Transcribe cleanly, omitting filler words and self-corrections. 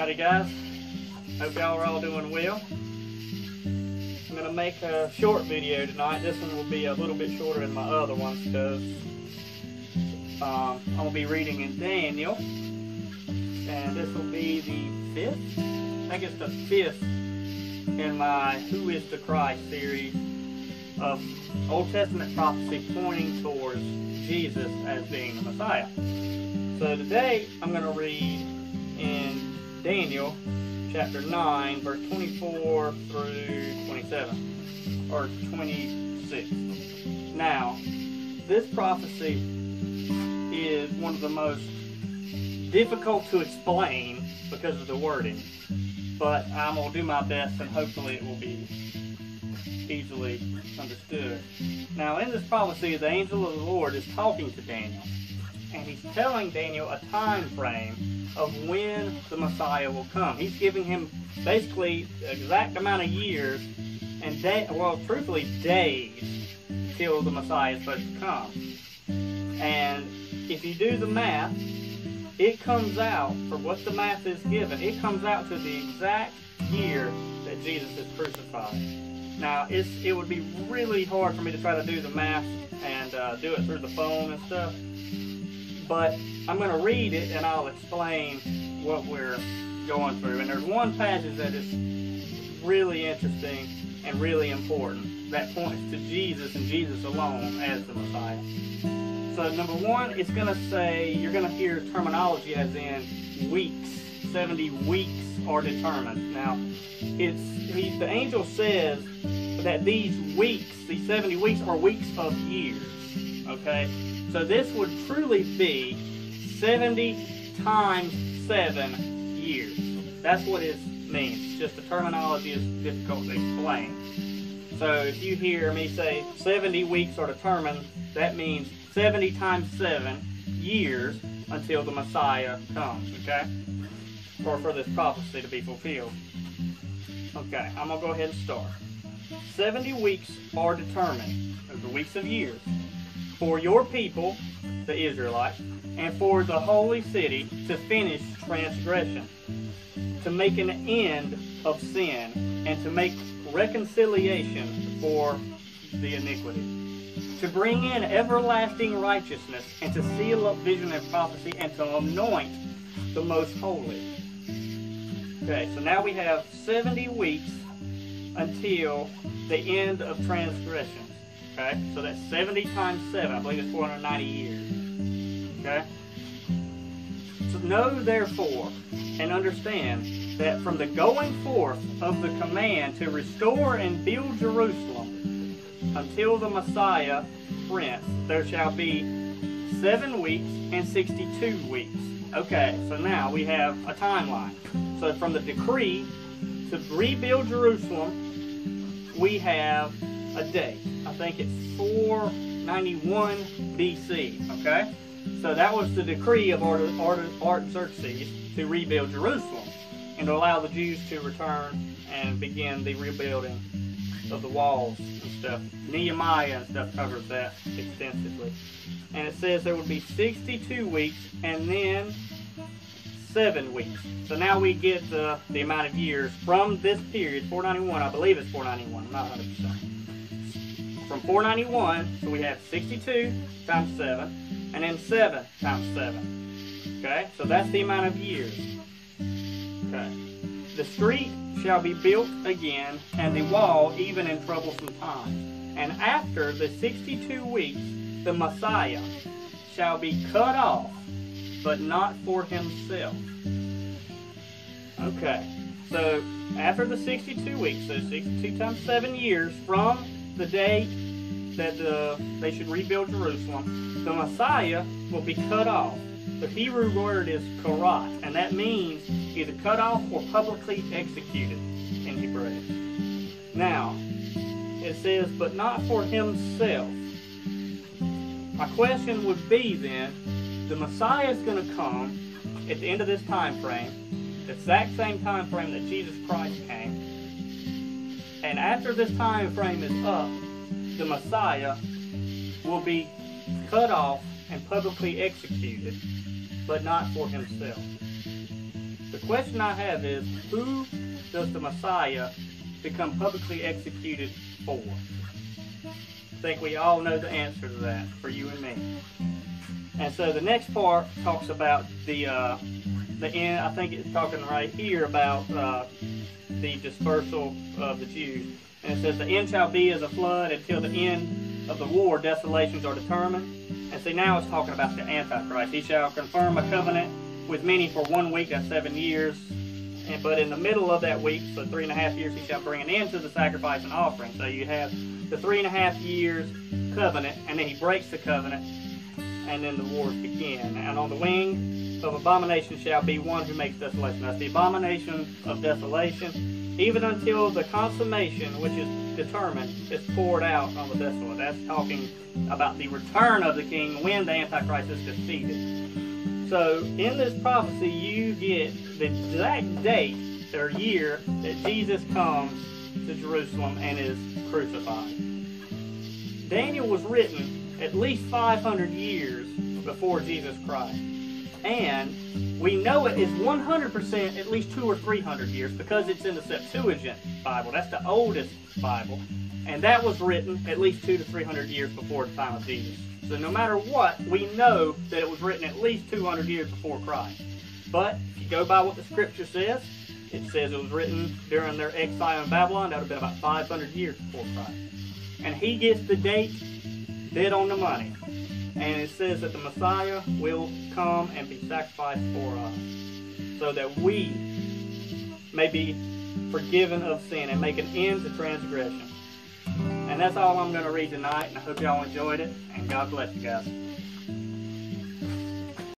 Howdy guys, hope y'all are all doing well. I'm going to make a short video tonight. This one will be a little bit shorter than my other ones because I'm going to be reading in Daniel, and this will be the fifth, I think it's the fifth in my Who is the Christ series of Old Testament prophecy pointing towards Jesus as being the Messiah. So today I'm going to read in Daniel chapter 9 verse 24 through 27 or 26. Now this prophecy is one of the most difficult to explain because of the wording, but I'm going to do my best and hopefully it will be easily understood. Now in this prophecy, the angel of the Lord is talking to Daniel, and he's telling Daniel a time frame of when the Messiah will come. He's giving him basically the exact amount of years and truthfully days till the Messiah is supposed to come. And if you do the math, it comes out, for what the math is given, it comes out to the exact year that Jesus is crucified. Now, it would be really hard for me to try to do the math and do it through the phone and stuff, but I'm going to read it and I'll explain what we're going through. And there's one passage that is really interesting and really important that points to Jesus and Jesus alone as the Messiah. So number one, it's going to say, you're going to hear terminology as in weeks. 70 weeks are determined. Now, the angel says that these weeks, these 70 weeks, are weeks of years. Okay? So this would truly be 70 times 7 years. That's what it means. Just the terminology is difficult to explain. So if you hear me say 70 weeks are determined, that means 70 times 7 years until the Messiah comes, okay? Or for this prophecy to be fulfilled. Okay, I'm going to go ahead and start. 70 weeks are determined, the weeks of years, for your people, the Israelites, and for the holy city to finish transgression, to make an end of sin, and to make reconciliation for the iniquity, to bring in everlasting righteousness, and to seal up vision and prophecy, and to anoint the most holy. Okay, so now we have 70 weeks until the end of transgressions. Okay, so that's 70 times 7. I believe it's 490 years. Okay? So know therefore and understand that from the going forth of the command to restore and build Jerusalem until the Messiah Prince, there shall be 7 weeks and 62 weeks. Okay, so now we have a timeline. So from the decree to rebuild Jerusalem, we have a date. I think it's 491 BC, okay? So that was the decree of Artaxerxes to rebuild Jerusalem and to allow the Jews to return and begin the rebuilding of the walls and stuff. Nehemiah and stuff covers that extensively. And it says there would be 62 weeks and then 7 weeks. So now we get the amount of years from this period, 491, I believe it's 491, I'm not 100%. From 491, so we have 62 times 7, and then 7 times 7. Okay, so that's the amount of years. Okay. The street shall be built again, and the wall even in troublesome times. And after the 62 weeks, the Messiah shall be cut off, but not for himself. Okay, so after the 62 weeks, so 62 times 7 years from the day that they should rebuild Jerusalem, the Messiah will be cut off. The Hebrew word is karat, and that means either cut off or publicly executed in Hebrew. Now, it says, but not for himself. My question would be then, the Messiah is going to come at the end of this time frame, the exact same time frame that Jesus Christ came. And after this time frame is up, the Messiah will be cut off and publicly executed, but not for himself. The question I have is, who does the Messiah become publicly executed for? I think we all know the answer to that, for you and me. And so the next part talks about the end. I think it's talking right here about the dispersal of the Jews. And it says, the end shall be as a flood until the end of the war, desolations are determined. And see, now it's talking about the Antichrist. He shall confirm a covenant with many for 1 week, that's 7 years. But in the middle of that week, so 3.5 years, he shall bring an end to the sacrifice and offering. So you have the 3.5 years covenant, and then he breaks the covenant, and then the wars begin. And on the wing of abomination shall be one who makes desolation. That's the abomination of desolation, even until the consummation, which is determined, is poured out on the desolate. That's talking about the return of the king when the Antichrist is defeated. So in this prophecy, you get the exact date or year that Jesus comes to Jerusalem and is crucified. Daniel was written at least 500 years before Jesus Christ. And we know it is 100% at least 200 or 300 years because it's in the Septuagint Bible. That's the oldest Bible. And that was written at least 200 to 300 years before the time of Jesus. So no matter what, we know that it was written at least 200 years before Christ. But if you go by what the Scripture says, it says it was written during their exile in Babylon. That would have been about 500 years before Christ. And he gets the date dead on the money. And it says that the Messiah will come and be sacrificed for us so that we may be forgiven of sin and make an end to transgression. And that's all I'm going to read tonight, and I hope y'all enjoyed it, and God bless you guys.